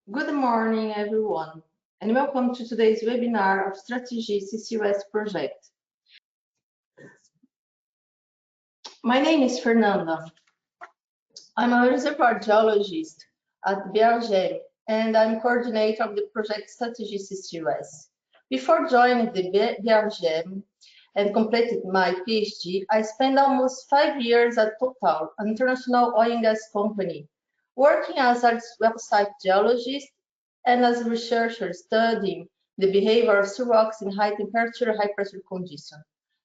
Good morning, everyone, and welcome to today's webinar of Strategy CCUS Project. My name is Fernanda. I'm a reservoir geologist at BRGM, and I'm coordinator of the project Strategy CCUS. Before joining the BRGM and completed my PhD, I spent almost 5 years at Total, an international oil and gas company, working as a website geologist and as a researcher studying the behavior of sea rocks in high temperature, high pressure conditions.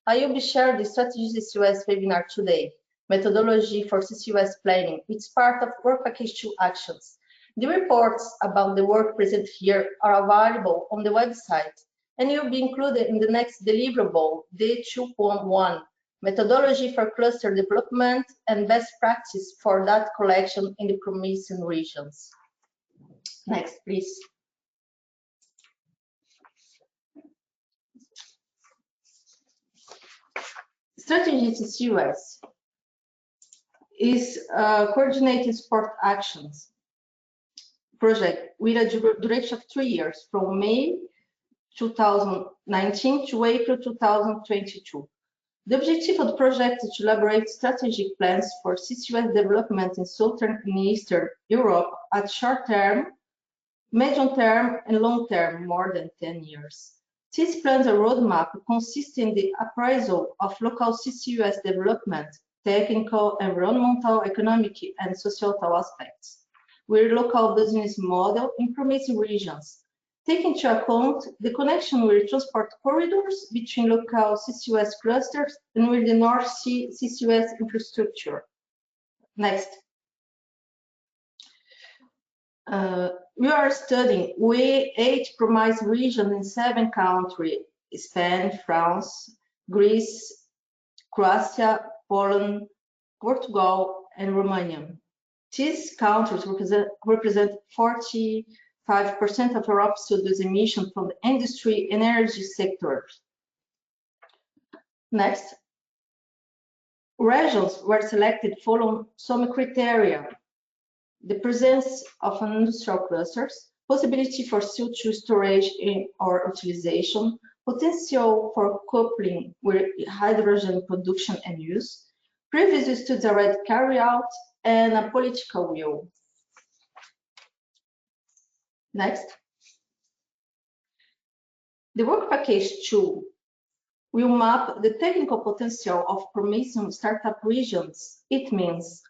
I will be sharing the Strategy CCUS webinar today, Methodology for CCUS Planning, which is part of Work Package 2 actions. The reports about the work presented here are available on the website and will be included in the next deliverable, D2.1, Methodology for Cluster Development and Best Practice for Data Collection in the Promising Regions. Next, please. Strategy CCUS is a coordinated support actions project with a duration of 3 years, from May 2019 to April 2022. The objective of the project is to elaborate strategic plans for CCUS development in Southern and Eastern Europe at short term, medium term, and long term, more than 10 years. These plans are roadmap consist in the appraisal of local CCUS development, technical, environmental, economic, and societal aspects, with local business model in promising regions, taking into account the connection with transport corridors between local CCUS clusters and with the North Sea CCUS infrastructure. Next. We are studying 8 promising regions in 7 countries: Spain, France, Greece, Croatia, Poland, Portugal, and Romania. These countries represent 45% of Europe's CO2 emissions from the industry and energy sectors. Next. Regions were selected following some criteria: the presence of industrial clusters, possibility for CO2 storage or utilization, potential for coupling with hydrogen production and use, previous studies already carried out, and a political will. Next. The Work Package 2 will map the technical potential of promising startup regions. It means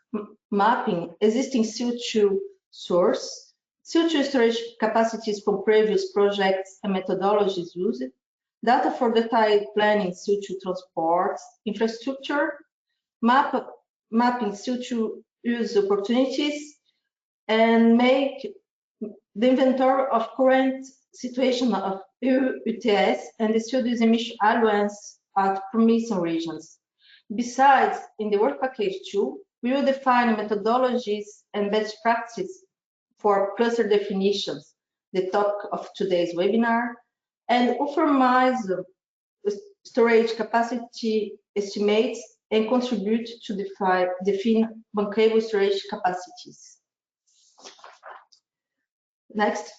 mapping existing CO2 source, CO2 storage capacities from previous projects and methodologies used, data for detailed planning CO2 transport infrastructure, mapping CO2 use opportunities, and make the inventory of current situation of UTS and the CO2 emission allowance at promising regions. Besides, in the Work Package 2, we will define methodologies and best practices for cluster definitions, the topic of today's webinar, and optimize storage capacity estimates and contribute to define bankable storage capacities. Next.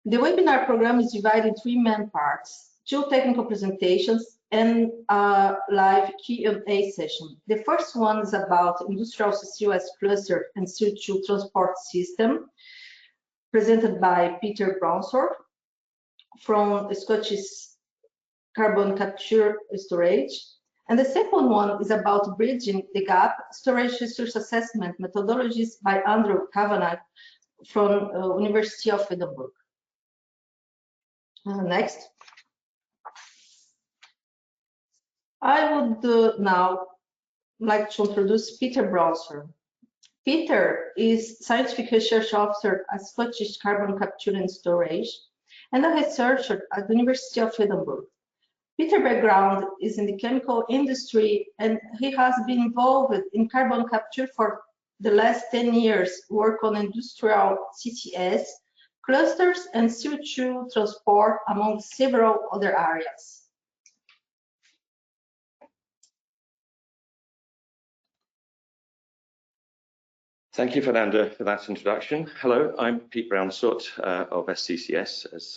The webinar program is divided in 3 main parts: 2 technical presentations and a live Q&A session. The first one is about industrial CCUS cluster and CO2 transport system, presented by Peter Brownsort from Scottish Carbon Capture Storage. And the second one is about bridging the gap storage resource assessment methodologies by Andrew Cavanagh from University of Edinburgh. Next. I would now like to introduce Peter Brownsort. Peter is Scientific Research Officer at Scottish Carbon Capture and Storage and a researcher at the University of Edinburgh. Peter's background is in the chemical industry, and he has been involved in carbon capture for the last 10 years, work on industrial CCS, clusters, and CO2 transport, among several other areas. Thank you, Fernanda, for that introduction. Hello, I'm Pete Brownsort of SCCS, as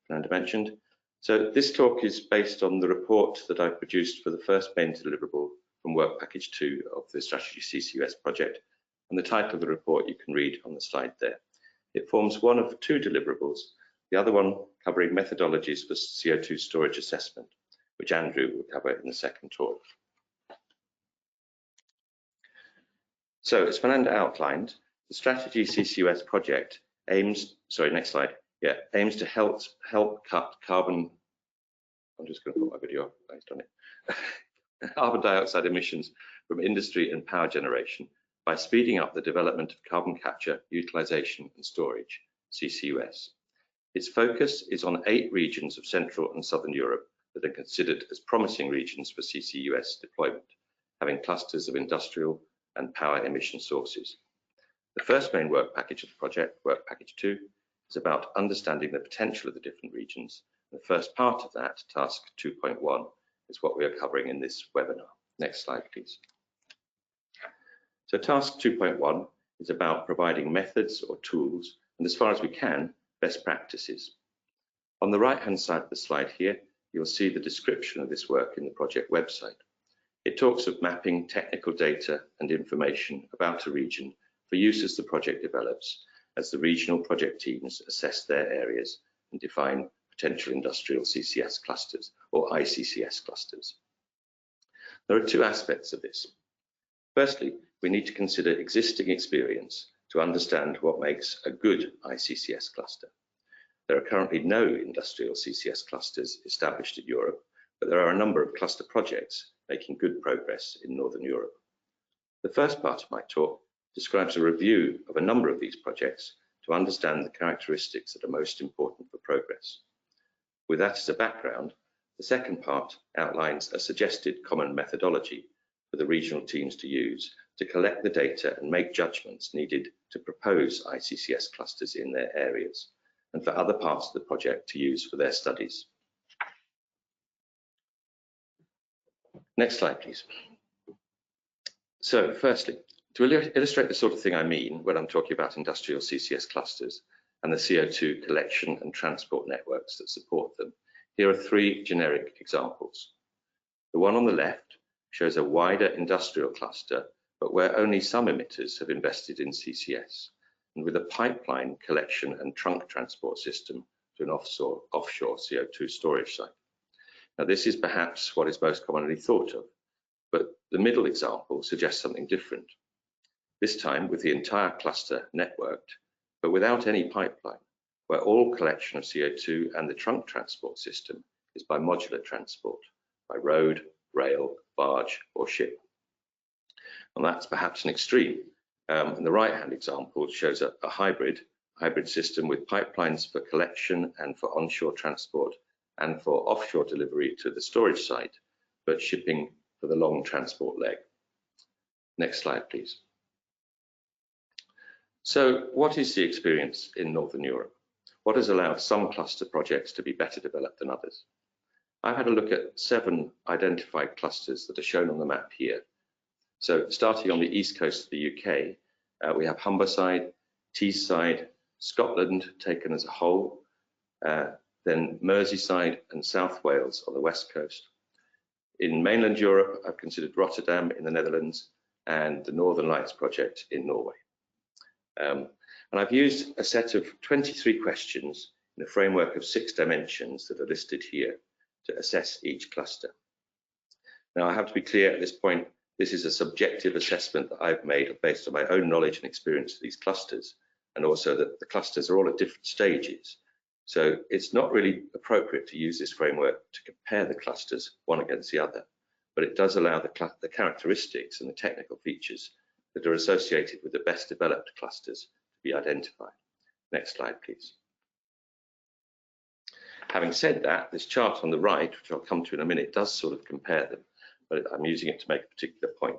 Fernanda mentioned. So this talk is based on the report that I produced for the first main deliverable from Work Package 2 of the Strategy CCUS project. And the title of the report you can read on the slide there. It forms one of two deliverables, the other one covering methodologies for CO2 storage assessment, which Andrew will cover in the second talk. So as Fernanda outlined, the Strategy CCUS project aims, next slide, aims to help cut carbon, I'm just going to put my video up based on it, carbon dioxide emissions from industry and power generation by speeding up the development of carbon capture, utilisation and storage, CCUS. Its focus is on 8 regions of Central and Southern Europe that are considered as promising regions for CCUS deployment, having clusters of industrial and power emission sources. The first main work package of the project, Work Package 2, is about understanding the potential of the different regions. The first part of that, Task 2.1, is what we are covering in this webinar. Next slide, please. So Task 2.1 is about providing methods or tools, and as far as we can, best practices. On the right-hand side of the slide here, you'll see the description of this work in the project website. It talks of mapping technical data and information about a region for use as the project develops, as the regional project teams assess their areas and define potential industrial CCS clusters or ICCS clusters. There are two aspects of this. Firstly, we need to consider existing experience to understand what makes a good ICCS cluster. There are currently no industrial CCS clusters established in Europe, but there are a number of cluster projects making good progress in Northern Europe. The first part of my talk describes a review of a number of these projects to understand the characteristics that are most important for progress. With that as a background, the second part outlines a suggested common methodology for the regional teams to use to collect the data and make judgments needed to propose ICCS clusters in their areas, and for other parts of the project to use for their studies. Next slide, please. So firstly, to illustrate the sort of thing I mean when I'm talking about industrial CCS clusters and the CO2 collection and transport networks that support them, here are 3 generic examples. The one on the left shows a wider industrial cluster, but where only some emitters have invested in CCS, and with a pipeline collection and trunk transport system to an offshore CO2 storage site. Now, this is perhaps what is most commonly thought of, but the middle example suggests something different. This time with the entire cluster networked, but without any pipeline, where all collection of CO2 and the trunk transport system is by modular transport, by road, rail, barge, or ship. And that's perhaps an extreme. And the right-hand example shows a hybrid system with pipelines for collection and for onshore transport and for offshore delivery to the storage site, but shipping for the long transport leg. Next slide, please. So what is the experience in Northern Europe? What has allowed some cluster projects to be better developed than others? I've had a look at 7 identified clusters that are shown on the map here. So starting on the east coast of the UK, we have Humberside, Teesside, Scotland taken as a whole, then Merseyside and South Wales on the west coast. In mainland Europe, I've considered Rotterdam in the Netherlands and the Northern Lights project in Norway. And I've used a set of 23 questions in a framework of 6 dimensions that are listed here to assess each cluster. Now, I have to be clear at this point, this is a subjective assessment that I've made based on my own knowledge and experience of these clusters, and also that the clusters are all at different stages. So it's not really appropriate to use this framework to compare the clusters one against the other, but it does allow the characteristics and the technical features that are associated with the best developed clusters to be identified. Next slide, please. Having said that, this chart on the right, which I'll come to in a minute, does sort of compare them, but I'm using it to make a particular point.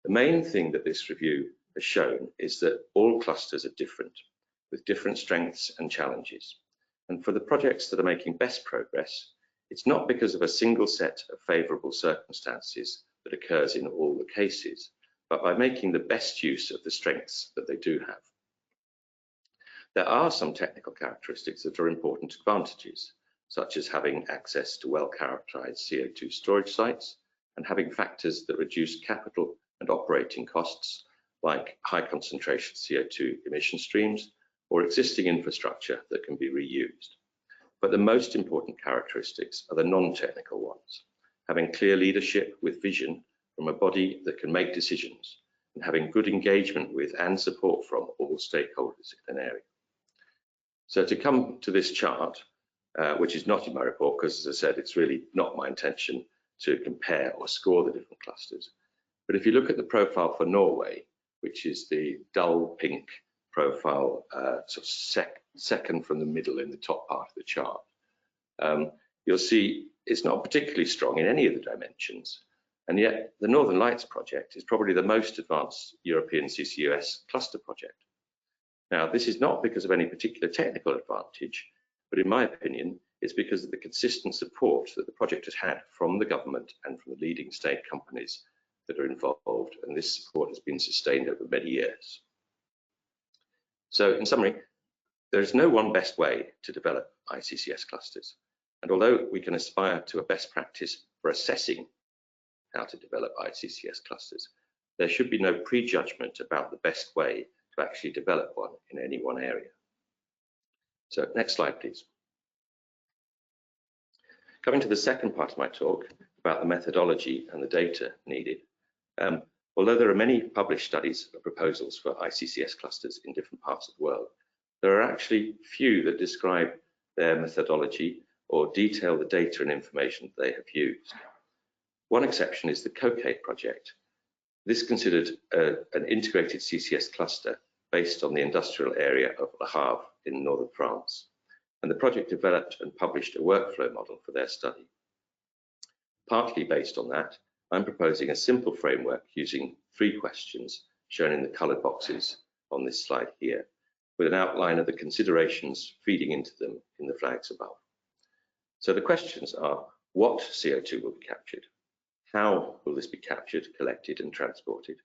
The main thing that this review has shown is that all clusters are different, with different strengths and challenges. And for the projects that are making best progress, it's not because of a single set of favourable circumstances that occurs in all the cases, but by making the best use of the strengths that they do have. There are some technical characteristics that are important advantages, such as having access to well-characterized CO2 storage sites and having factors that reduce capital and operating costs, like high concentration CO2 emission streams or existing infrastructure that can be reused. But the most important characteristics are the non-technical ones, having clear leadership with vision from a body that can make decisions and having good engagement with and support from all stakeholders in an area. So to come to this chart, which is not in my report, because as I said, it's really not my intention to compare or score the different clusters. But if you look at the profile for Norway, which is the dull pink profile, sort of second from the middle in the top part of the chart, you'll see it's not particularly strong in any of the dimensions. And yet the Northern Lights project is probably the most advanced European CCUS cluster project. Now, this is not because of any particular technical advantage, but in my opinion, it's because of the consistent support that the project has had from the government and from the leading state companies that are involved, and this support has been sustained over many years. So in summary, there is no one best way to develop ICCS clusters, and although we can aspire to a best practice for assessing how to develop ICCS clusters, there should be no prejudgment about the best way to actually develop one in any one area. So next slide, please. Coming to the second part of my talk about the methodology and the data needed. Although there are many published studies or proposals for ICCS clusters in different parts of the world, there are actually few that describe their methodology or detail the data and information that they have used. One exception is the COCATE project. This considered an integrated CCS cluster based on the industrial area of Le Havre in northern France. And the project developed and published a workflow model for their study. Partly based on that, I'm proposing a simple framework using 3 questions shown in the colored boxes on this slide here, with an outline of the considerations feeding into them in the flags above. So the questions are, what CO2 will be captured? How will this be captured, collected and transported?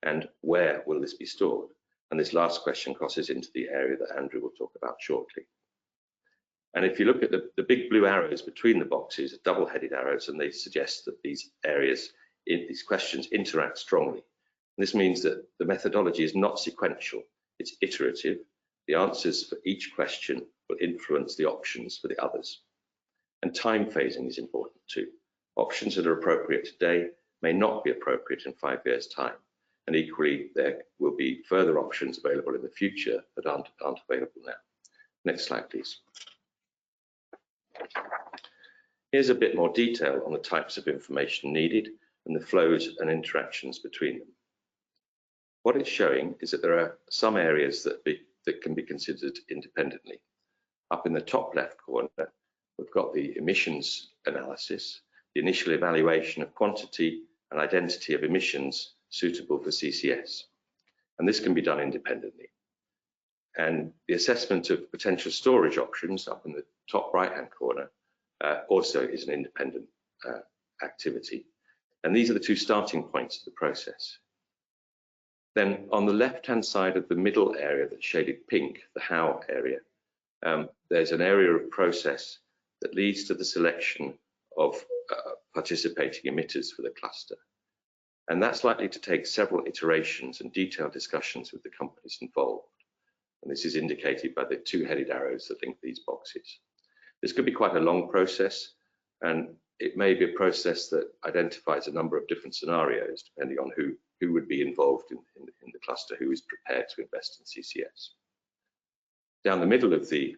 And where will this be stored? And this last question crosses into the area that Andrew will talk about shortly. And if you look at the big blue arrows between the boxes, double-headed arrows, and they suggest that these areas, these questions interact strongly. And this means that the methodology is not sequential, it's iterative. The answers for each question will influence the options for the others. And time phasing is important too. Options that are appropriate today may not be appropriate in 5 years' time. And equally, there will be further options available in the future that aren't available now. Next slide, please. Here's a bit more detail on the types of information needed and the flows and interactions between them. What it's showing is that there are some areas that can be considered independently. Up in the top left corner, we've got the emissions analysis, the initial evaluation of quantity and identity of emissions suitable for CCS. And this can be done independently. And the assessment of potential storage options up in the top right-hand corner also is an independent activity. And these are the 2 starting points of the process. Then on the left-hand side of the middle area that's shaded pink, the how area, there's an area of process that leads to the selection of participating emitters for the cluster. And that's likely to take several iterations and detailed discussions with the companies involved. And this is indicated by the 2-headed arrows that link these boxes. This could be quite a long process, and it may be a process that identifies a number of different scenarios, depending on who would be involved in the cluster, who is prepared to invest in CCS. Down the middle of the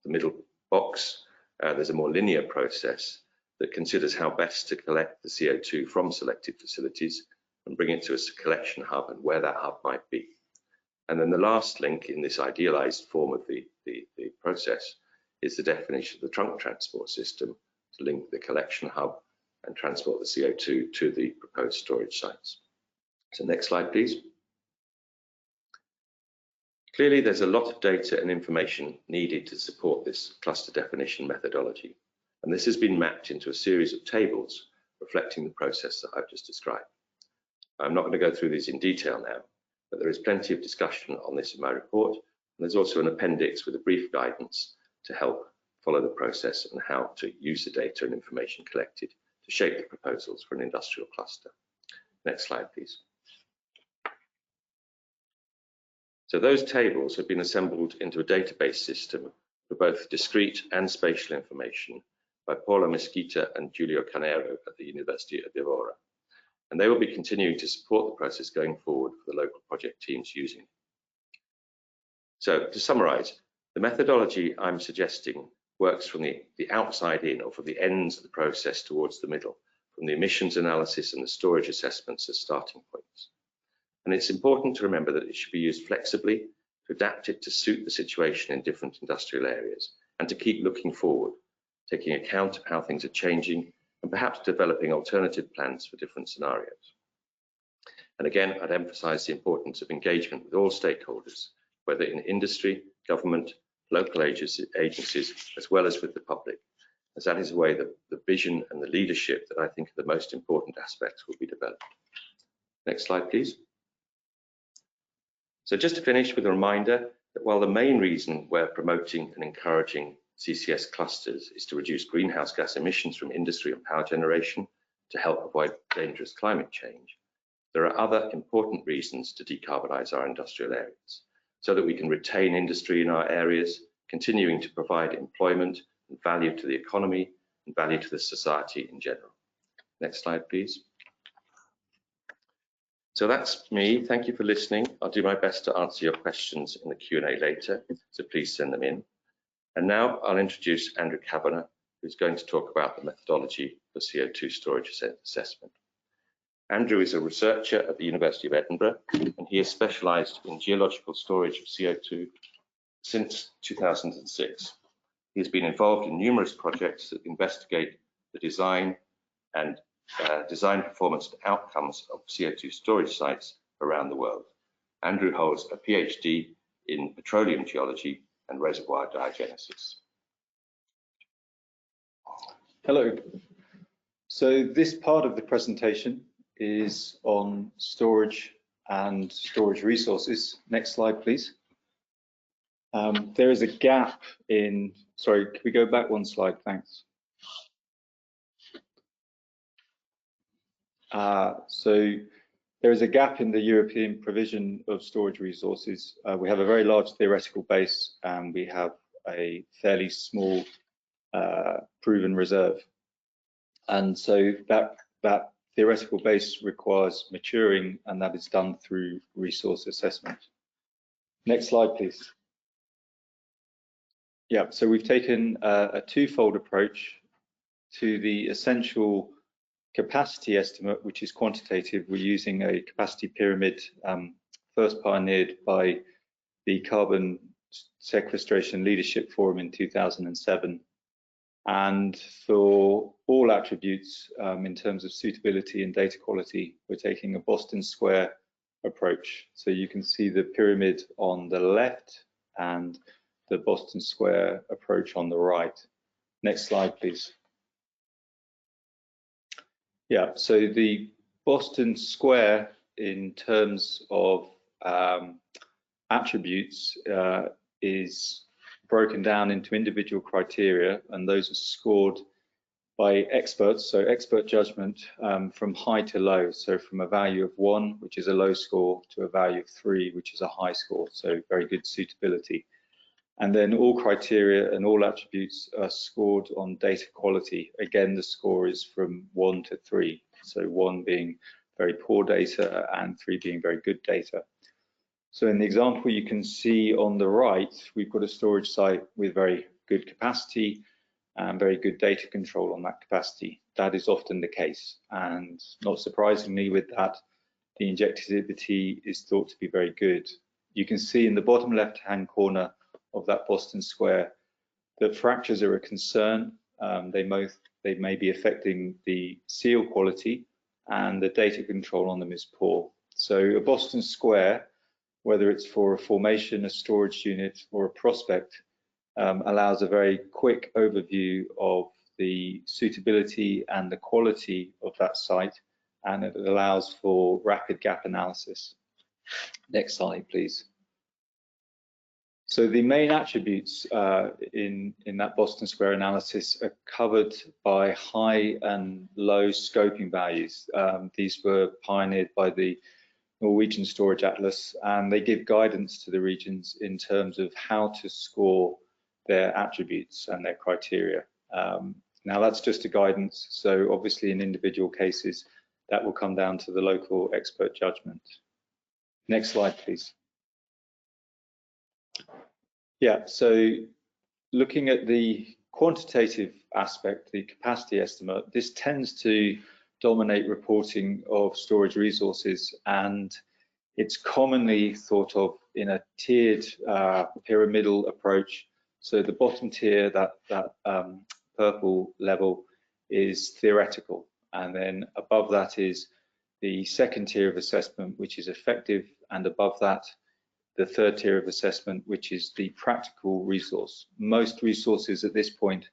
middle box, there's a more linear process that considers how best to collect the CO2 from selected facilities and bring it to a collection hub and where that hub might be. And then the last link in this idealized form of the process is the definition of the trunk transport system to link the collection hub and transport the CO2 to the proposed storage sites. So next slide, please. Clearly, there's a lot of data and information needed to support this cluster definition methodology. And this has been mapped into a series of tables reflecting the process that I've just described. I'm not going to go through these in detail now, but there is plenty of discussion on this in my report. And there's also an appendix with a brief guidance to help follow the process and how to use the data and information collected to shape the proposals for an industrial cluster. Next slide, please. So those tables have been assembled into a database system for both discrete and spatial information by Paula Mesquita and Giulio Canero at the University of Edinburgh. And they will be continuing to support the process going forward for the local project teams using it. So to summarize, the methodology I'm suggesting works from the outside in, or from the ends of the process towards the middle, from the emissions analysis and the storage assessments as starting points. And it's important to remember that it should be used flexibly, to adapt it to suit the situation in different industrial areas, and to keep looking forward, taking account of how things are changing, and perhaps developing alternative plans for different scenarios. And again, I'd emphasize the importance of engagement with all stakeholders, whether in industry, government, local agencies, as well as with the public, as that is the way that the vision and the leadership that I think are the most important aspects will be developed. Next slide, please. So just to finish with a reminder that while the main reason we're promoting and encouraging CCS clusters is to reduce greenhouse gas emissions from industry and power generation to help avoid dangerous climate change, there are other important reasons to decarbonise our industrial areas, so that we can retain industry in our areas, continuing to provide employment and value to the economy and value to the society in general. Next slide, please. So that's me. Thank you for listening. I'll do my best to answer your questions in the Q&A later, so please send them in. And now I'll introduce Andrew Cavanagh, who's going to talk about the methodology for CO2 storage assessment. Andrew is a researcher at the University of Edinburgh, and he has specialised in geological storage of CO2 since 2006. He has been involved in numerous projects that investigate the design and design performance and outcomes of CO2 storage sites around the world. Andrew holds a PhD in petroleum geology and reservoir diagenesis. Hello. So this part of the presentation is on storage and storage resources. Next slide, please. There is a gap in, sorry, can we go back one slide? Thanks. So there is a gap in the European provision of storage resources. We have a very large theoretical base, and we have a fairly small proven reserve. And so that theoretical base requires maturing, and that is done through resource assessment. Next slide, please. Yeah, so we've taken a twofold approach to the essential capacity estimate, which is quantitative. We're using a capacity pyramid first pioneered by the Carbon Sequestration Leadership Forum in 2007. And for all attributes in terms of suitability and data quality, we're taking a Boston Square approach. So you can see the pyramid on the left and the Boston Square approach on the right. Next slide, please. Yeah, so the Boston Square in terms of attributes is broken down into individual criteria, and those are scored by experts, so expert judgment from high to low, so from a value of 1, which is a low score, to a value of 3, which is a high score, so very good suitability. And then all criteria and all attributes are scored on data quality. Again, the score is from 1 to 3, so 1 being very poor data and 3 being very good data. So in the example you can see on the right, we've got a storage site with very good capacity and very good data control on that capacity. That is often the case, and not surprisingly with that, the injectability is thought to be very good. You can see in the bottom left-hand corner of that Boston Square that fractures are a concern. They may be affecting the seal quality, and the data control on them is poor. So a Boston Square, whether it's for a formation, a storage unit, or a prospect, allows a very quick overview of the suitability and the quality of that site, and it allows for rapid gap analysis. Next slide, please. So the main attributes in that Boston Square analysis are covered by high and low scoping values. These were pioneered by the Norwegian Storage Atlas, and they give guidance to the regions in terms of how to score their attributes and their criteria. Now that's just a guidance, so obviously in individual cases that will come down to the local expert judgment. Next slide, please. Yeah, so looking at the quantitative aspect, the capacity estimate, this tends to dominate reporting of storage resources, and it's commonly thought of in a tiered pyramidal approach. So the bottom tier, that purple level, is theoretical, and then above that is the second tier of assessment, which is effective, and above that the third tier of assessment, which is the practical resource. Most resources at this point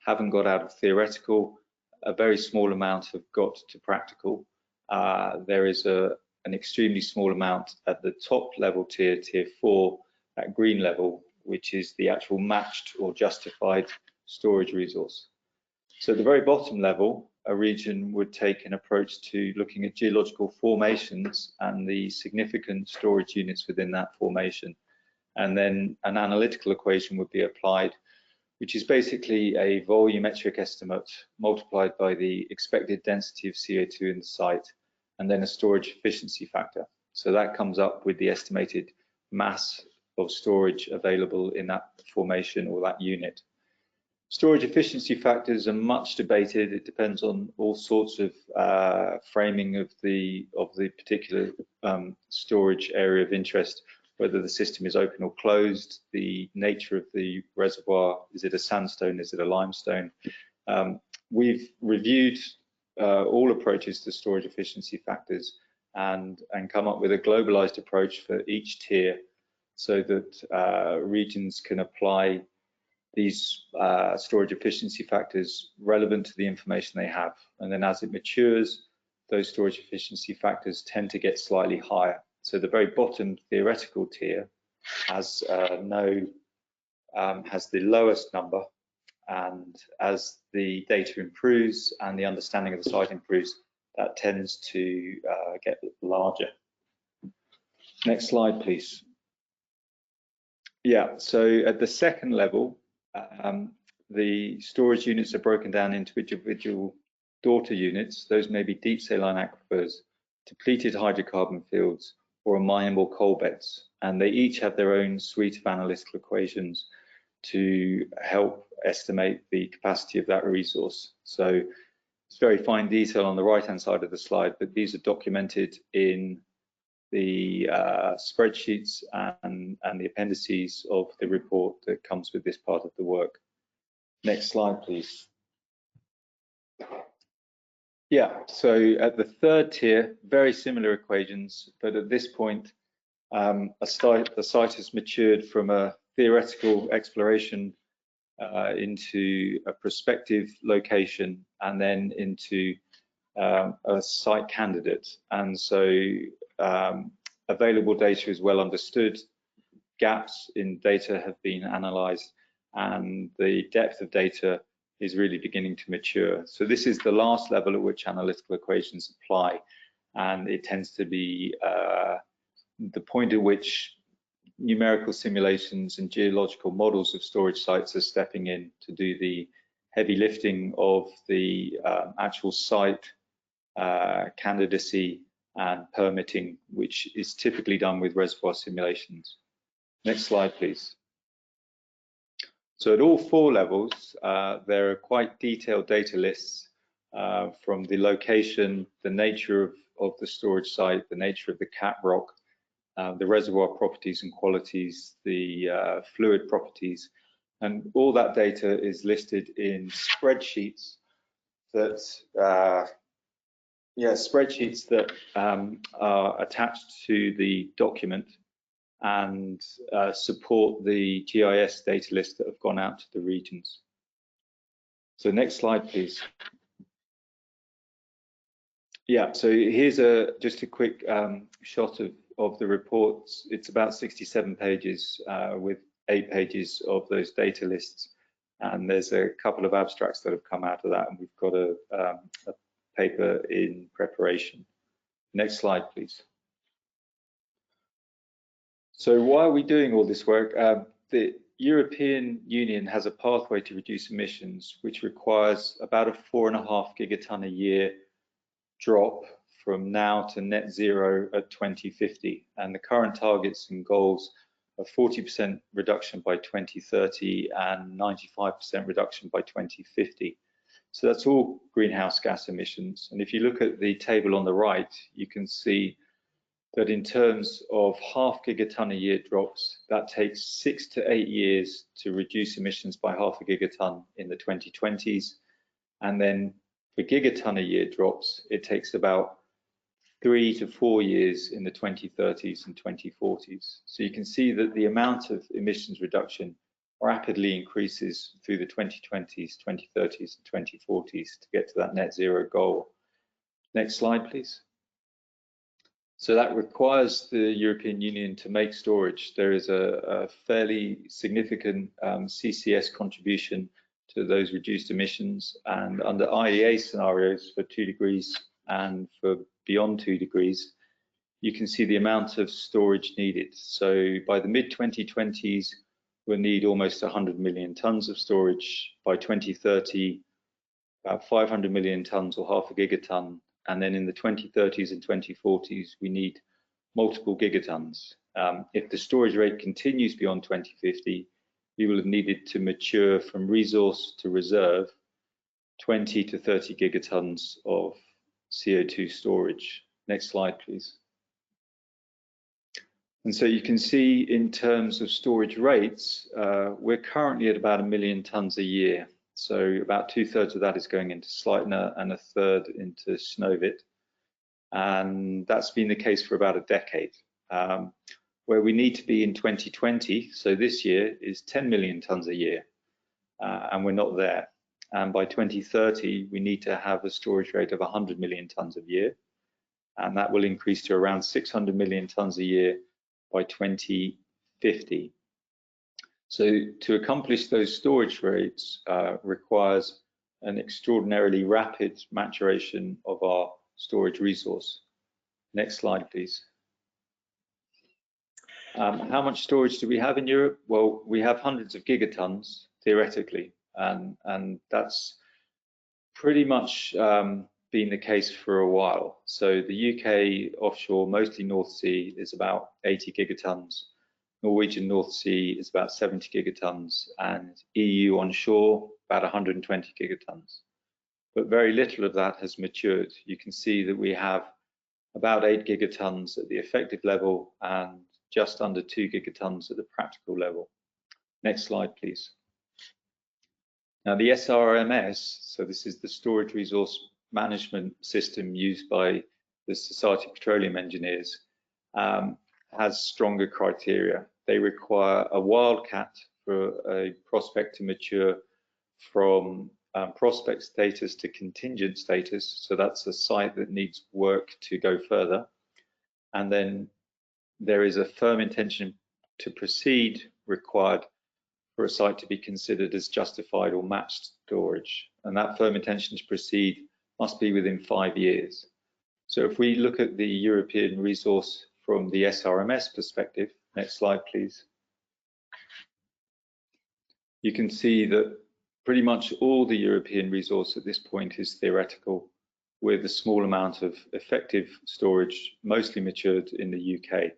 haven't got out of theoretical. A very small amount have got to practical. There is an extremely small amount at the top level tier, tier 4, at green level, which is the actual matched or justified storage resource. So at the very bottom level, a region would take an approach to looking at geological formations and the significant storage units within that formation. And then an analytical equation would be applied, which is basically a volumetric estimate multiplied by the expected density of CO2 in the site, and then a storage efficiency factor. So that comes up with the estimated mass of storage available in that formation or that unit. Storage efficiency factors are much debated. It depends on all sorts of framing of the particular storage area of interest, whether the system is open or closed, the nature of the reservoir, is it a sandstone, is it a limestone. We've reviewed all approaches to storage efficiency factors and come up with a globalized approach for each tier so that regions can apply these storage efficiency factors relevant to the information they have. And then as it matures, those storage efficiency factors tend to get slightly higher. So the very bottom theoretical tier has the lowest number, and as the data improves and the understanding of the site improves, that tends to get larger. Next slide, please. Yeah, so at the second level, the storage units are broken down into individual daughter units. Those may be deep saline aquifers, depleted hydrocarbon fields, or minable coal beds, and they each have their own suite of analytical equations to help estimate the capacity of that resource. So it's very fine detail on the right-hand side of the slide, but these are documented in the spreadsheets and the appendices of the report that comes with this part of the work. Next slide, please. Yeah, so at the third tier, very similar equations, but at this point, the site has matured from a theoretical exploration into a prospective location and then into a site candidate. And so available data is well understood, gaps in data have been analysed, and the depth of data is really beginning to mature. So this is the last level at which analytical equations apply, and it tends to be the point at which numerical simulations and geological models of storage sites are stepping in to do the heavy lifting of the actual site candidacy and permitting, which is typically done with reservoir simulations. Next slide, please. So at all four levels, there are quite detailed data lists from the location, the nature of the storage site, the nature of the cap rock, the reservoir properties and qualities, the fluid properties, and all that data is listed in spreadsheets that are attached to the document and support the GIS data lists that have gone out to the regions. So next slide, please. Yeah, so here's just a quick shot of the reports. It's about 67 pages with 8 pages of those data lists. And there's a couple of abstracts that have come out of that, and we've got a paper in preparation. Next slide, please. So why are we doing all this work? The European Union has a pathway to reduce emissions, which requires about a 4.5 gigaton a year drop from now to net zero at 2050. And the current targets and goals are 40% reduction by 2030 and 95% reduction by 2050. So that's all greenhouse gas emissions. And if you look at the table on the right, you can see that in terms of 0.5 gigaton a year drops, that takes 6 to 8 years to reduce emissions by 0.5 gigaton in the 2020s. And then for gigaton a year drops, it takes about 3 to 4 years in the 2030s and 2040s. So you can see that the amount of emissions reduction rapidly increases through the 2020s, 2030s, and 2040s to get to that net zero goal. Next slide, please. So that requires the European Union to make storage. There is a fairly significant CCS contribution to those reduced emissions, and under IEA scenarios for 2 degrees and for beyond 2 degrees, you can see the amount of storage needed. So by the mid-2020s, we'll need almost 100 million tons of storage. By 2030, about 500 million tons or 0.5 gigaton. And then in the 2030s and 2040s, we need multiple gigatons. If the storage rate continues beyond 2050, we will have needed to mature from resource to reserve 20 to 30 gigatons of CO2 storage. Next slide, please. And so you can see in terms of storage rates, we're currently at about 1 million tons a year. So about 2/3 of that is going into Sleipner and 1/3 into Snøhvit. And that's been the case for about a decade. Where we need to be in 2020, so this year, is 10 million tons a year, and we're not there. And by 2030, we need to have a storage rate of 100 million tons a year, and that will increase to around 600 million tons a year by 2050. So to accomplish those storage rates requires an extraordinarily rapid maturation of our storage resource. Next slide, please. How much storage do we have in Europe? Well, we have hundreds of gigatons, theoretically, and that's pretty much been the case for a while. So the UK offshore, mostly North Sea, is about 80 gigatons. Norwegian North Sea is about 70 gigatons, and EU onshore about 120 gigatons. But very little of that has matured. You can see that we have about 8 gigatons at the effective level and just under 2 gigatons at the practical level. Next slide, please. Now the SRMS, so this is the storage resource management system used by the Society of Petroleum Engineers, has stronger criteria. They require a wildcat for a prospect to mature from prospect status to contingent status. So that's a site that needs work to go further. And then there is a firm intention to proceed required for a site to be considered as justified or matched storage. And that firm intention to proceed must be within 5 years. So if we look at the European resource from the SRMS perspective, next slide, please. You can see that pretty much all the European resource at this point is theoretical, with a small amount of effective storage, mostly matured in the UK.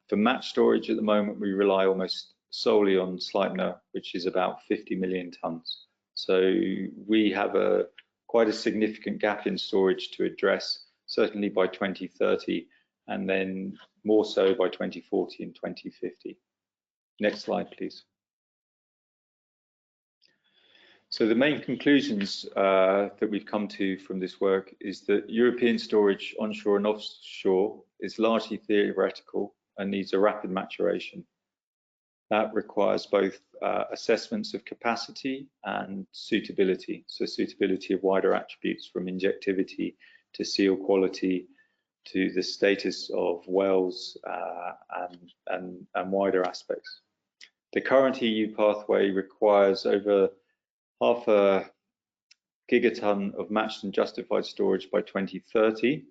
For match storage at the moment, we rely almost solely on Sleipner, which is about 50 million tons. So we have quite a significant gap in storage to address, certainly by 2030, and then more so by 2040 and 2050. Next slide, please. So the main conclusions that we've come to from this work is that European storage onshore and offshore is largely theoretical and needs a rapid maturation. That requires both assessments of capacity and suitability, so suitability of wider attributes from injectivity to seal quality, to the status of wells and wider aspects. The current EU pathway requires over 0.5 gigaton of matched and justified storage by 2030,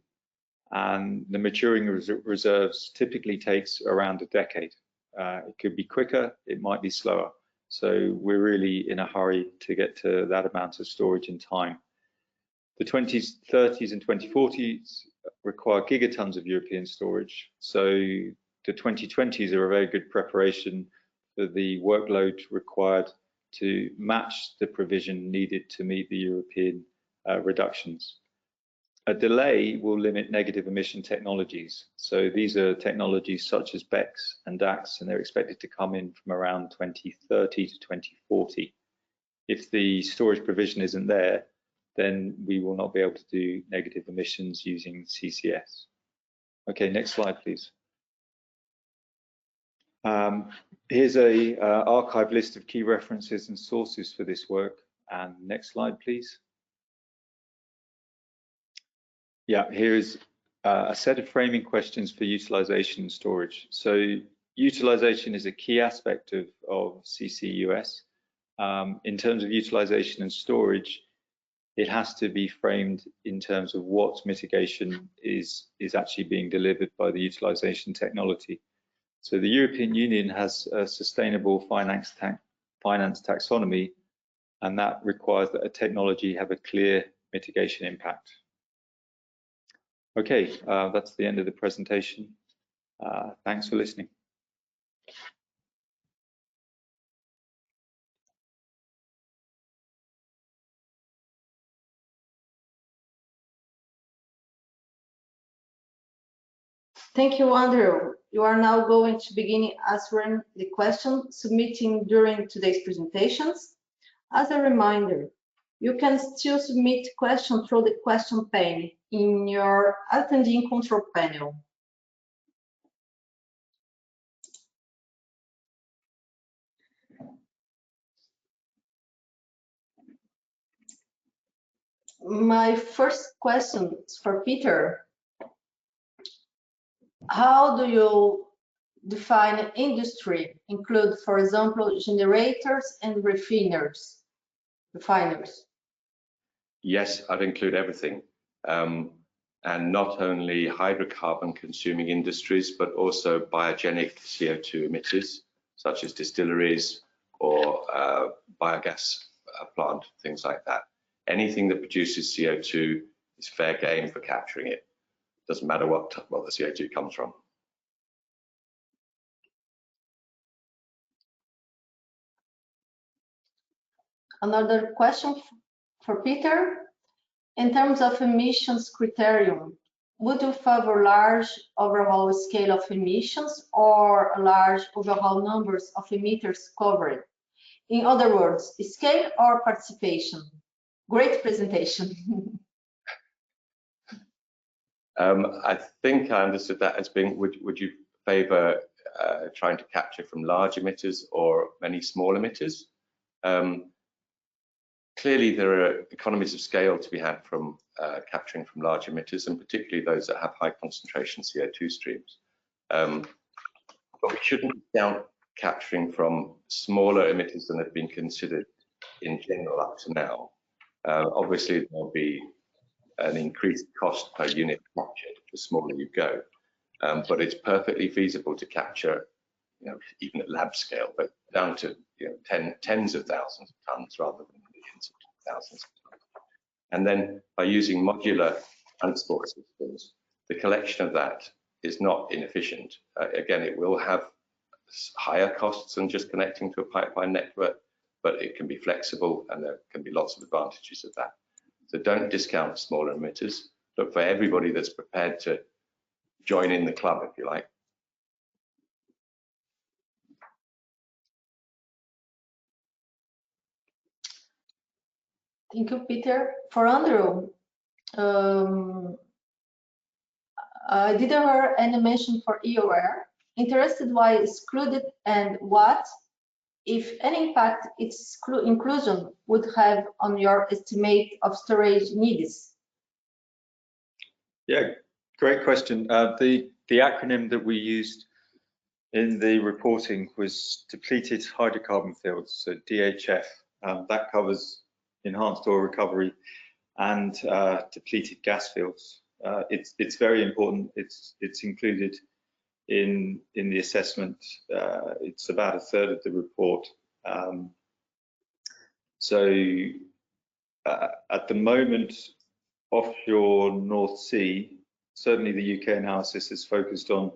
and the maturing reserves typically takes around a decade. It could be quicker, it might be slower. So we're really in a hurry to get to that amount of storage in time. The 2030s and 2040s require gigatons of European storage. So the 2020s are a very good preparation for the workload required to match the provision needed to meet the European reductions. A delay will limit negative emission technologies. So these are technologies such as BECCS and DACS, and they're expected to come in from around 2030 to 2040. If the storage provision isn't there, then we will not be able to do negative emissions using CCS. Okay, next slide, please. Here's a archive list of key references and sources for this work. And next slide, please. Yeah, here is a set of framing questions for utilization and storage. So utilization is a key aspect of CCUS. In terms of utilization and storage, it has to be framed in terms of what mitigation is actually being delivered by the utilization technology. So the European Union has a sustainable finance taxonomy, and that requires that a technology have a clear mitigation impact. Okay, that's the end of the presentation. Thanks for listening. Thank you, Andrew. You are now going to begin answering the questions submitted during today's presentations. As a reminder, you can still submit questions through the question pane in your attending control panel. My first question is for Peter. How do you define industry? Include, for example, generators and refiners? Yes, I'd include everything. And not only hydrocarbon consuming industries, but also biogenic CO2 emitters, such as distilleries or biogas plant, things like that. Anything that produces CO2 is fair game for capturing it. Doesn't matter what the CO2 comes from. Another question for Peter. In terms of emissions criterion, would you favor large overall scale of emissions or large overall numbers of emitters covered? In other words, scale or participation? Great presentation. I think I understood that as being, would you favor trying to capture from large emitters or many small emitters? Clearly, there are economies of scale to be had from capturing from large emitters, and particularly those that have high concentration CO2 streams. But we shouldn't count capturing from smaller emitters than have been considered in general up to now. Obviously, there'll be an increased cost per unit captured the smaller you go, but it's perfectly feasible to capture, even at lab scale, but down to tens of thousands of tons rather than millions of thousands of tons. And then by using modular transport systems, the collection of that is not inefficient. Again, it will have higher costs than just connecting to a pipeline network, but it can be flexible and there can be lots of advantages of that. So don't discount smaller emitters. Look for everybody that's prepared to join in the club, if you like. Thank you, Peter. For Andrew, I didn't hear any mention for EOR. Interested why excluded and what, if any, impact its inclusion would have on your estimate of storage needs? Yeah, great question. The acronym that we used in the reporting was depleted hydrocarbon fields, so DHF. That covers enhanced oil recovery and depleted gas fields. It's very important. It's included in the assessment. It's about a third of the report. At the moment, offshore North Sea, certainly the UK analysis is focused on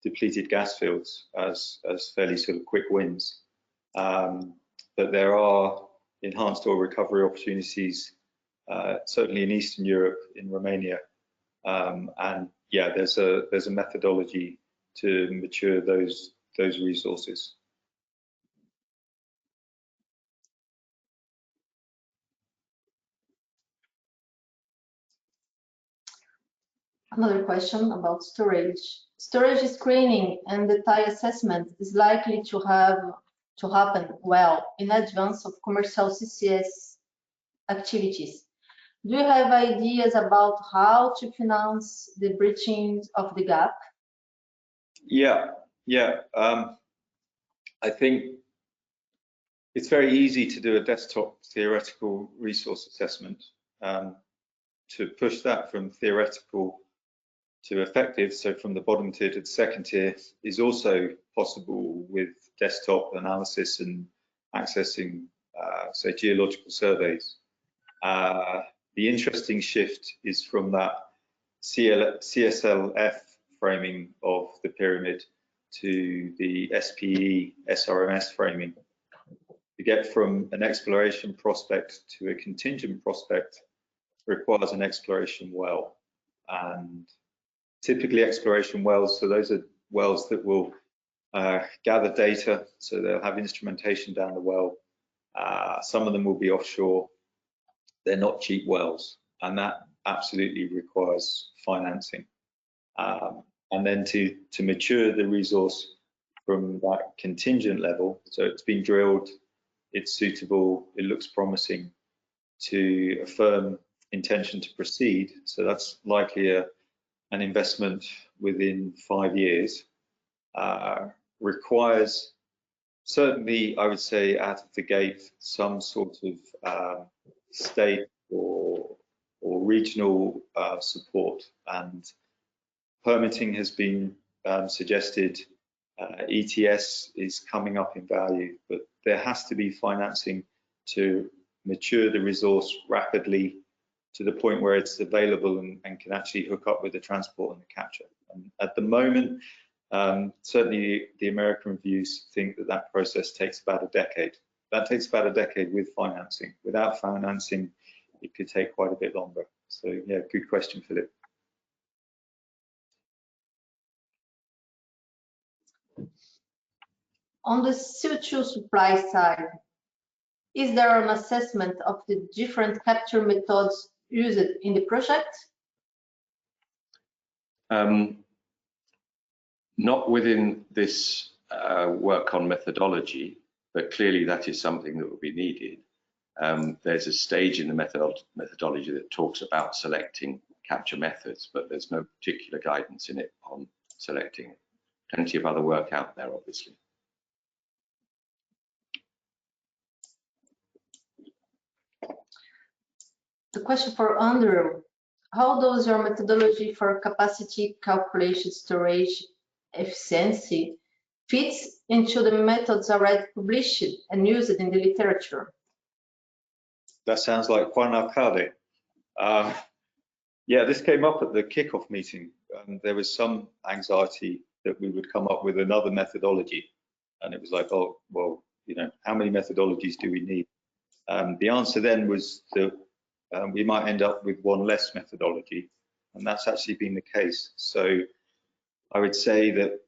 depleted gas fields as fairly sort of quick wins. But there are enhanced oil recovery opportunities, certainly in Eastern Europe, in Romania. And yeah, there's a methodology to mature those resources. Another question about storage. Storage screening and detail assessment is likely to happen well in advance of commercial CCS activities. Do you have ideas about how to finance the bridging of the gap? Yeah. I think it's very easy to do a desktop theoretical resource assessment. To push that from theoretical to effective, so from the bottom tier to the second tier, is also possible with desktop analysis and accessing, say, geological surveys. The interesting shift is from that CSLF framing of the pyramid to the SPE SRMS framing. To get from an exploration prospect to a contingent prospect requires an exploration well, and typically exploration wells, so those are wells that will gather data, so they'll have instrumentation down the well. Some of them will be offshore. They're not cheap wells, and that absolutely requires financing. And then to mature the resource from that contingent level, so it's been drilled, it's suitable, it looks promising, to a firm intention to proceed, so that's likely an investment within 5 years, requires certainly, I would say, out of the gate, some sort of state or regional support, and permitting has been suggested. ETS is coming up in value, but there has to be financing to mature the resource rapidly to the point where it's available and can actually hook up with the transport and the capture. And at the moment, certainly the American reviews think that process takes about a decade. That takes about a decade with financing. Without financing, it could take quite a bit longer. So yeah, good question, Philip. On the CO2 supply side, is there an assessment of the different capture methods used in the project? Not within this work on methodology, but clearly that is something that will be needed. There's a stage in the methodology that talks about selecting capture methods, but there's no particular guidance in it on selecting. Plenty of other work out there, obviously. The question for Andrew: how does your methodology for capacity calculation storage efficiency fits into the methods already published and used in the literature? That sounds like Juan Alcalde. Yeah, this came up at the kickoff meeting. There was some anxiety that we would come up with another methodology, and it was like, oh, well, you know, how many methodologies do we need? The answer then was that we might end up with one less methodology, and that's actually been the case. So I would say that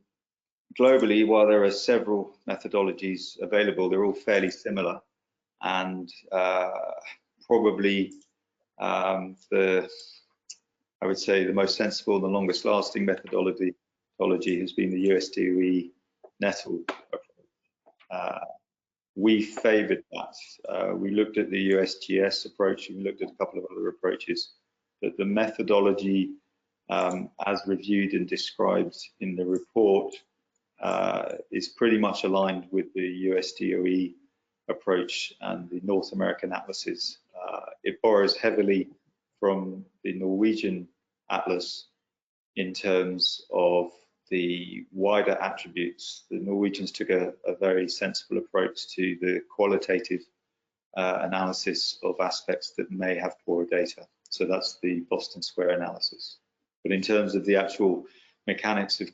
globally, while there are several methodologies available, they're all fairly similar, and probably I would say the most sensible and the longest lasting methodology has been the USDOE nettle approach. We favoured that. We looked at the USGS approach, we looked at a couple of other approaches, but the methodology as reviewed and described in the report, is pretty much aligned with the US DOE approach and the North American atlases. It borrows heavily from the Norwegian atlas in terms of the wider attributes. The Norwegians took a very sensible approach to the qualitative analysis of aspects that may have poorer data. So that's the Boston Square analysis. But in terms of the actual mechanics of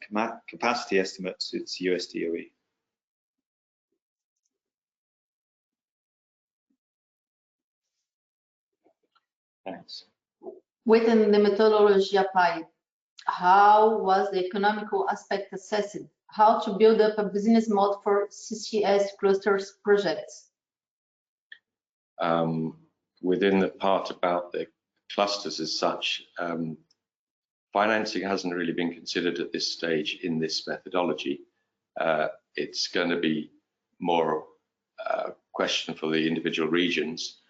capacity estimates, it's US DOE. Thanks. Within the methodology applied, how was the economical aspect assessed? How to build up a business model for CCUS clusters projects? Within the part about the clusters as such, financing hasn't really been considered at this stage in this methodology. It's going to be more a question for the individual regions.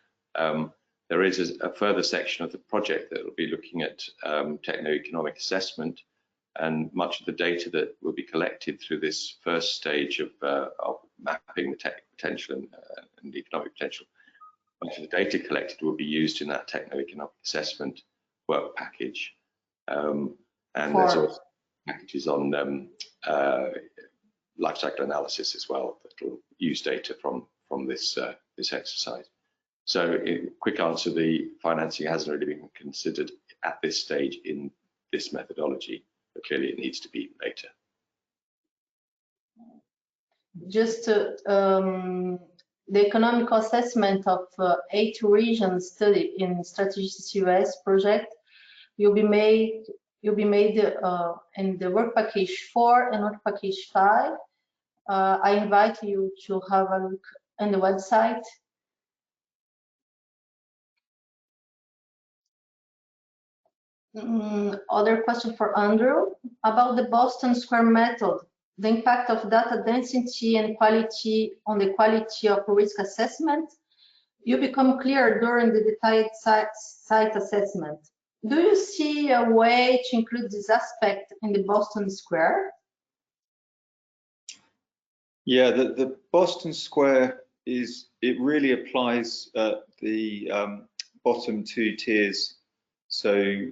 There is a further section of the project that will be looking at techno-economic assessment, and much of the data that will be collected through this first stage of mapping the technical potential and the economic potential. Much of the data collected will be used in that techno-economic assessment work package. And there's also packages on life cycle analysis as well that will use data from this this exercise. So, quick answer: the financing hasn't really been considered at this stage in this methodology, but clearly it needs to be later. Just the economical assessment of 8 regions studied in Strategy CCUS project will be made in the work package 4 and work package 5. I invite you to have a look on the website. Other question for Andrew about the Boston Square method, the impact of data density and quality on the quality of risk assessment. You become clear during the detailed site assessment. Do you see a way to include this aspect in the Boston Square? Yeah, the Boston Square it really applies at the bottom 2 tiers. So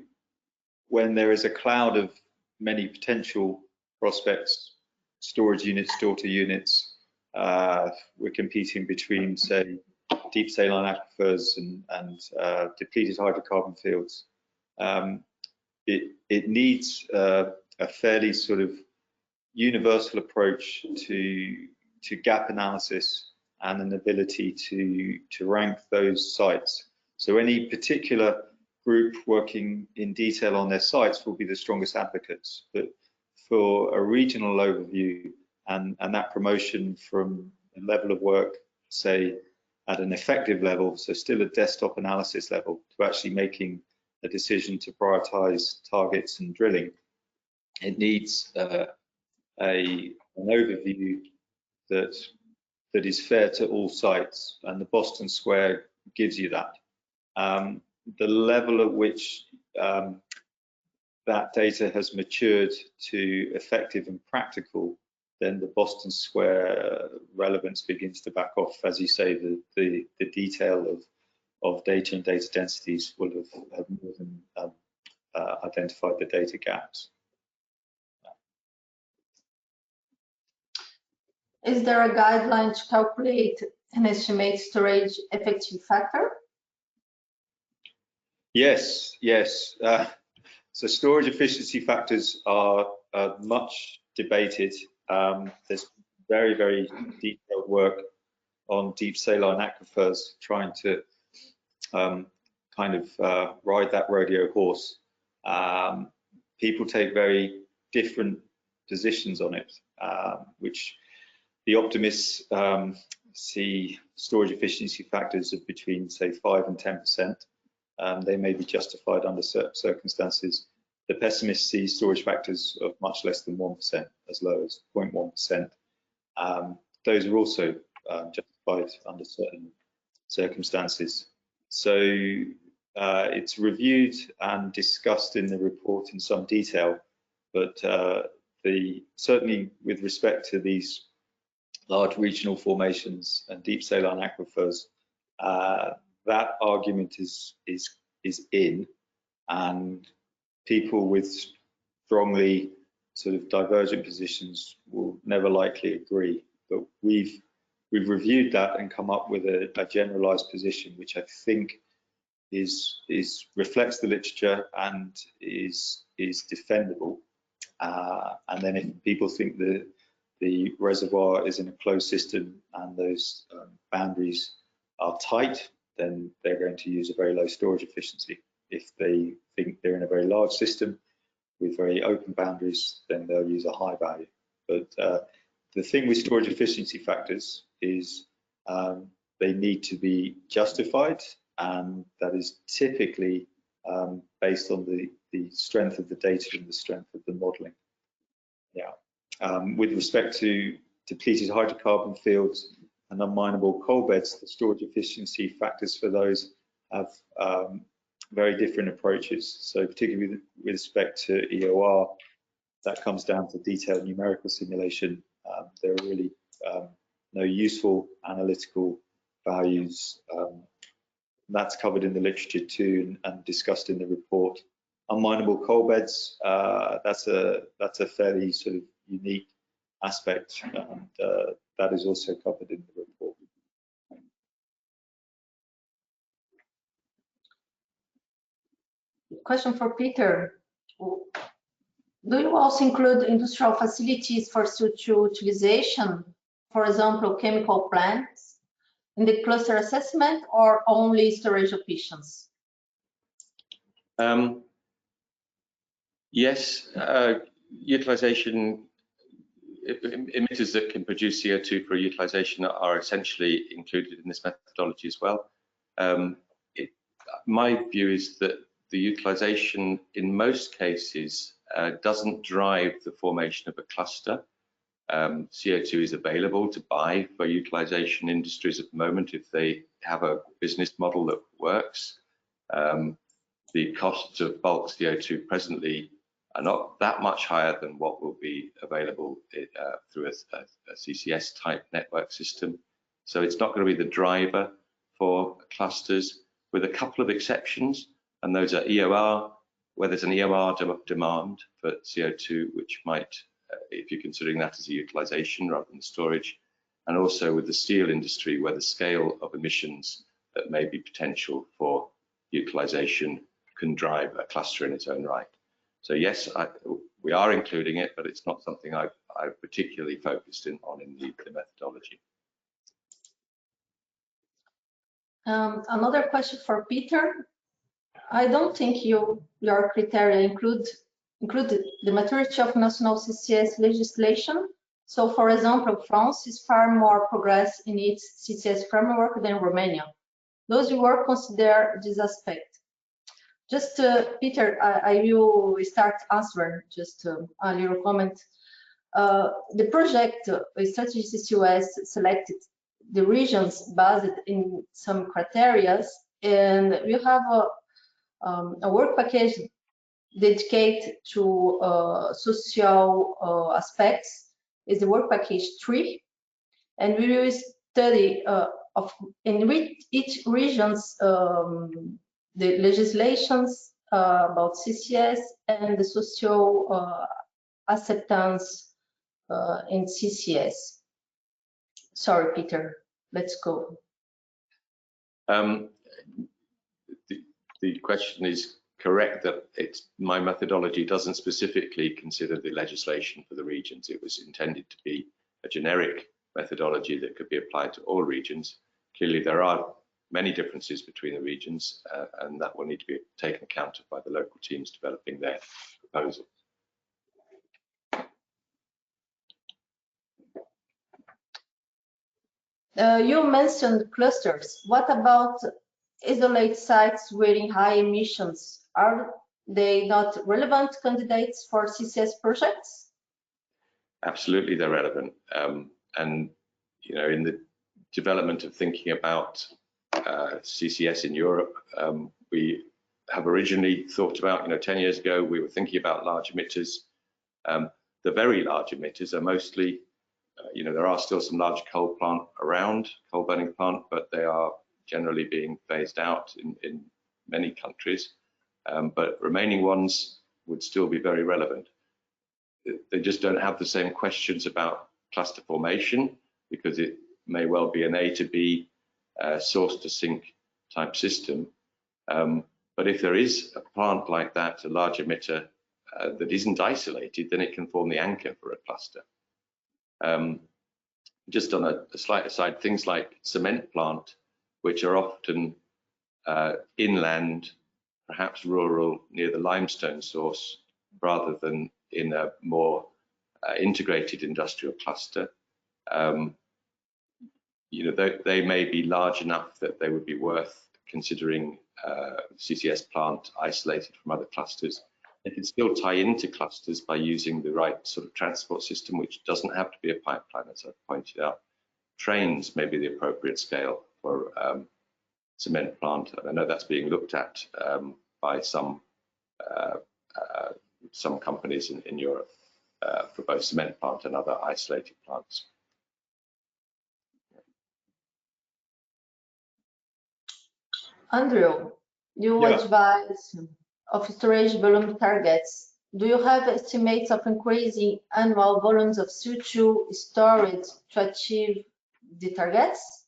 when there is a cloud of many potential prospects, storage units, daughter units, we're competing between, say, deep saline aquifers and depleted hydrocarbon fields. It needs a fairly sort of universal approach to gap analysis and an ability to rank those sites. So any particular group working in detail on their sites will be the strongest advocates, but for a regional overview and that promotion from a level of work, say at an effective level, so still a desktop analysis level, to actually making a decision to prioritize targets and drilling, it needs an overview that is fair to all sites, and the Boston Square gives you that. The level at which that data has matured to effective and practical, then the Boston Square relevance begins to back off. As you say, the detail of data and data densities will have more than identified the data gaps. Is there a guideline to calculate and estimate storage effective factor? Yes. So storage efficiency factors are much debated. There's very, very detailed work on deep saline aquifers trying to kind of ride that rodeo horse. People take very different positions on it, which the optimists see storage efficiency factors of between, say, 5 and 10%. They may be justified under certain circumstances. The pessimists see storage factors of much less than 1%, as low as 0.1%. Those are also justified under certain circumstances. So it's reviewed and discussed in the report in some detail, but certainly with respect to these large regional formations and deep saline aquifers, that argument is in, and people with strongly sort of divergent positions will never likely agree. But we've reviewed that and come up with a generalized position, which I think reflects the literature and is defendable. And then if people think the reservoir is in a closed system and those boundaries are tight, then they're going to use a very low storage efficiency. If they think they're in a very large system with very open boundaries, then they'll use a high value. But the thing with storage efficiency factors is they need to be justified, and that is typically based on the strength of the data and the strength of the modeling. Yeah. With respect to depleted hydrocarbon fields and unminable coal beds, the storage efficiency factors for those have very different approaches. So particularly with respect to EOR, that comes down to detailed numerical simulation. There are really no useful analytical values. That's covered in the literature too and discussed in the report. Unminable coal beds, that's a fairly sort of unique aspect, and that is also covered in the report. Question for Peter. Do you also include industrial facilities for CO2 utilization, for example, chemical plants, in the cluster assessment, or only storage options? Yes, utilization, emitters that can produce CO2 for utilization are essentially included in this methodology as well. My view is that the utilization in most cases doesn't drive the formation of a cluster. CO2 is available to buy for utilization industries at the moment if they have a business model that works. The costs of bulk CO2 presently are not that much higher than what will be available through a CCS type network system. So it's not going to be the driver for clusters, with a couple of exceptions, and those are EOR, where there's an EOR demand for CO2, which might, if you're considering that as a utilization rather than storage, and also with the steel industry, where the scale of emissions that may be potential for utilization can drive a cluster in its own right. So yes, we are including it, but it's not something I've particularly focused on in the methodology. Another question for Peter. I don't think your criteria include the maturity of national CCS legislation. So, for example, France is far more progressed in its CCS framework than Romania. Does your work consider this aspect? Just Peter, I will start answering. Just a little comment. The project Strategy CCUS selected the regions based in some criteria, and we have a work package dedicated to social aspects. Is the work package 3, and we will study in each region's the legislations about CCS and the social acceptance in CCS. Sorry, Peter, let's go. The question is correct that my methodology doesn't specifically consider the legislation for the regions. It was intended to be a generic methodology that could be applied to all regions. Clearly, there are many differences between the regions, and that will need to be taken account of by the local teams developing their proposals. You mentioned clusters. What about isolate sites with high emissions? Are they not relevant candidates for CCS projects? Absolutely, they're relevant. And you know, in the development of thinking about CCS in Europe, we have originally thought about. 10 years ago, we were thinking about large emitters. The very large emitters are mostly, there are still some large coal burning plant, but they are generally being phased out in many countries. But remaining ones would still be very relevant. They just don't have the same questions about cluster formation, because it may well be an A to B source to sink type system. But if there is a plant like that, a large emitter that isn't isolated, then it can form the anchor for a cluster. Just on a slight aside, things like cement plant, which are often inland, perhaps rural, near the limestone source, rather than in a more integrated industrial cluster. They may be large enough that they would be worth considering CCS plant isolated from other clusters. They can still tie into clusters by using the right sort of transport system, which doesn't have to be a pipeline, as I've pointed out. Trains may be the appropriate scale for cement plant. And I know that's being looked at by some companies in Europe for both cement plant and other isolated plants. Andrew, you advise of storage volume targets. Do you have estimates of increasing annual volumes of CO2 storage to achieve the targets?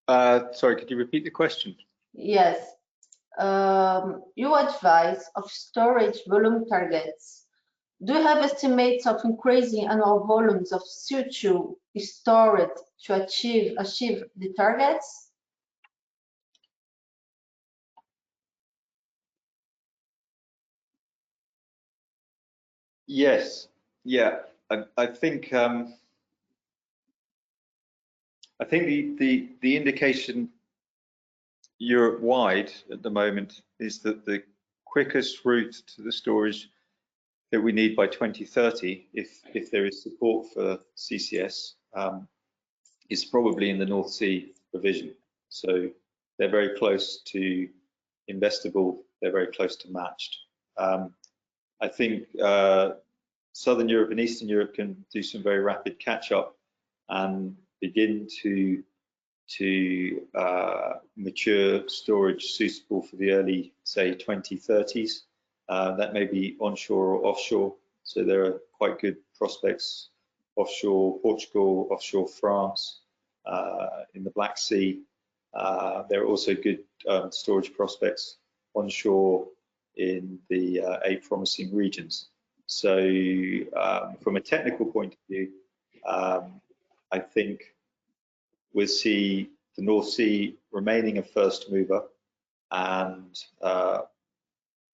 Sorry, could you repeat the question? Yes. You advise of storage volume targets. Do you have estimates of increasing annual volumes of CO2 stored to achieve the targets? Yes, yeah. I think the indication Europe-wide at the moment is that the quickest route to the storage that we need by 2030, if there is support for CCS, is probably in the North Sea provision. So they're very close to investable, they're very close to matched. I think Southern Europe and Eastern Europe can do some very rapid catch-up and begin to mature storage suitable for the early, say, 2030s. That may be onshore or offshore. So there are quite good prospects offshore Portugal, offshore France, in the Black Sea. There are also good storage prospects onshore in the 8 promising regions. So from a technical point of view, I think we'll see the North Sea remaining a first mover and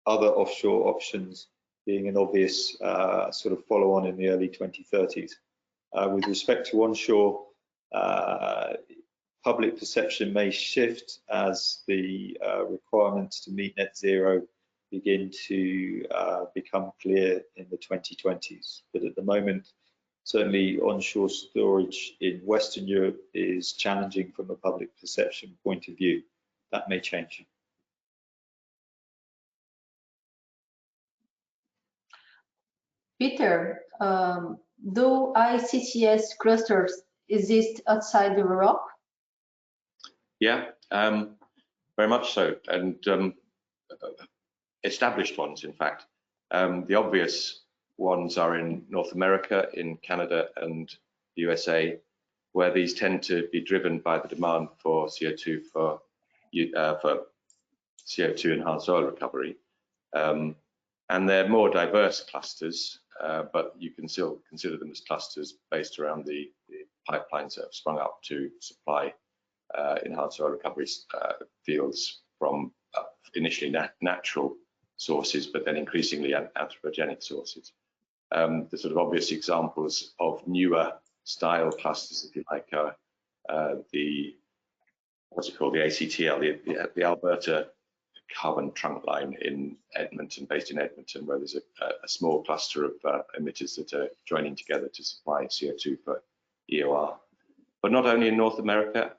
other offshore options being an obvious sort of follow on in the early 2030s. With respect to onshore, public perception may shift as the requirements to meet net zero begin to become clear in the 2020s. But at the moment, certainly onshore storage in Western Europe is challenging from a public perception point of view. That may change. Peter, do CCUS clusters exist outside Europe? Yeah, very much so, and established ones, in fact. The obvious ones are in North America, in Canada and USA, where these tend to be driven by the demand for CO2 for CO2 enhanced oil recovery. And they're more diverse clusters, but you can still consider them as clusters based around the pipelines that have sprung up to supply enhanced oil recovery fields from initially natural sources, but then increasingly anthropogenic sources. The sort of obvious examples of newer style clusters, if you like, are the ACTL, the Alberta carbon trunk line in Edmonton, based in Edmonton, where there's a small cluster of emitters that are joining together to supply CO2 for EOR. But not only in North America,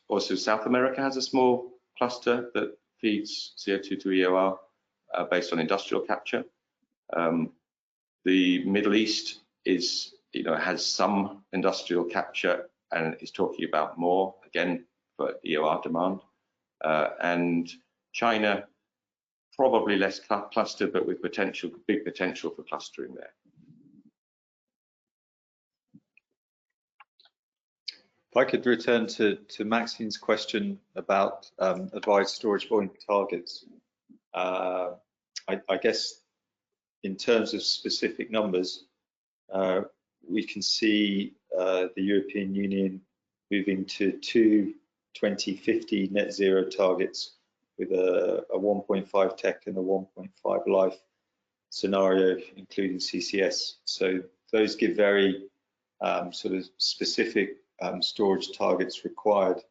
also South America has a small cluster that feeds CO2 to EOR based on industrial capture. The Middle East is, has some industrial capture and is talking about more, again, for EOR demand. And China, probably less cluster, but with big potential for clustering there. If I could return to Maxine's question about advised storage volume targets. I guess in terms of specific numbers, we can see the European Union moving to 2 2050 net zero targets with a 1.5 tech and a 1.5 life scenario, including CCS. So those give very sort of specific storage targets required.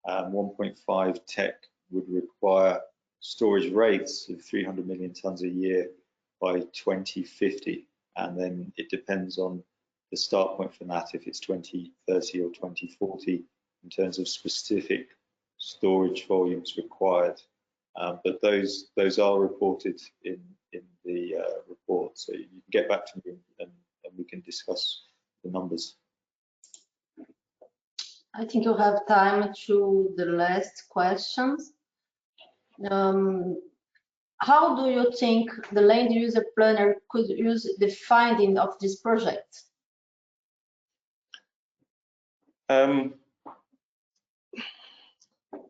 1.5 tech would require storage rates of 300 million tons a year by 2050, and then it depends on the start point from that, if it's 2030 or 2040 in terms of specific storage volumes required. But those are reported in the report, so you can get back to me and we can discuss the numbers. I think you have time to the last questions. How do you think the land user planner could use the finding of this project?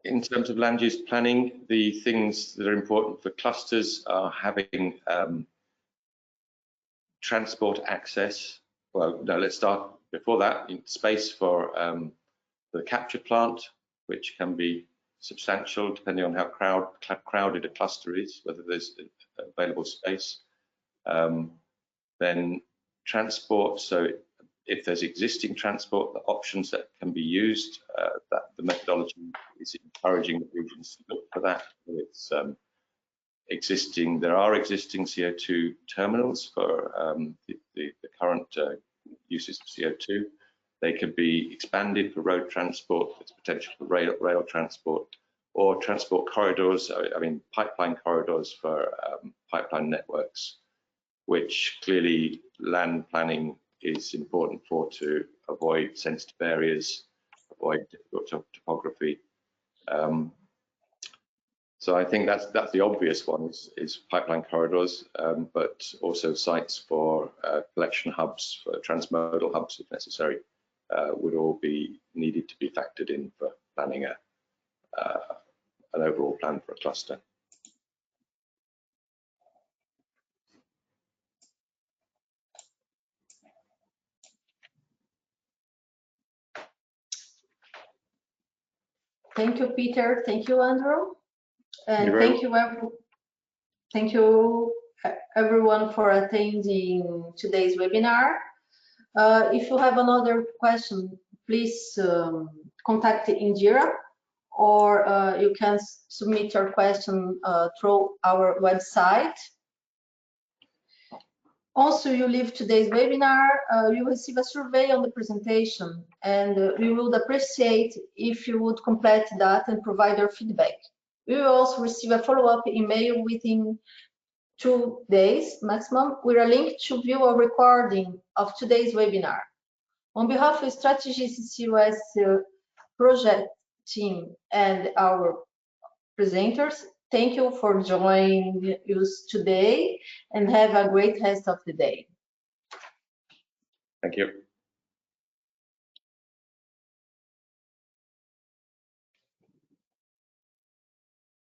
In terms of land use planning, the things that are important for clusters are having transport access. Well, no, let's start before that. In space for the capture plant, which can be substantial depending on how crowded a cluster is, whether there's available space. Then transport, so if there's existing transport, the options that can be used, that the methodology is encouraging the regions to look for that. It's there are existing CO2 terminals for the current uses of CO2. They could be expanded for road transport. There's potential for rail transport or transport corridors. I mean, pipeline corridors for pipeline networks, which clearly land planning is important for, to avoid sensitive areas, avoid difficult topography. So I think that's the obvious one is pipeline corridors, but also sites for collection hubs, for transmodal hubs if necessary, would all be needed to be factored in for planning an overall plan for a cluster. Thank you, Peter. Thank you, Andrew. And thank you everyone for attending today's webinar. If you have another question, please contact Indira, or you can submit your question through our website. Also, you leave today's webinar, you receive a survey on the presentation, and we would appreciate if you would complete that and provide your feedback. We will also receive a follow-up email within 2 days maximum with a link to view a recording of today's webinar. On behalf of Strategy CCUS Project team and our presenters, thank you for joining us today and have a great rest of the day. Thank you.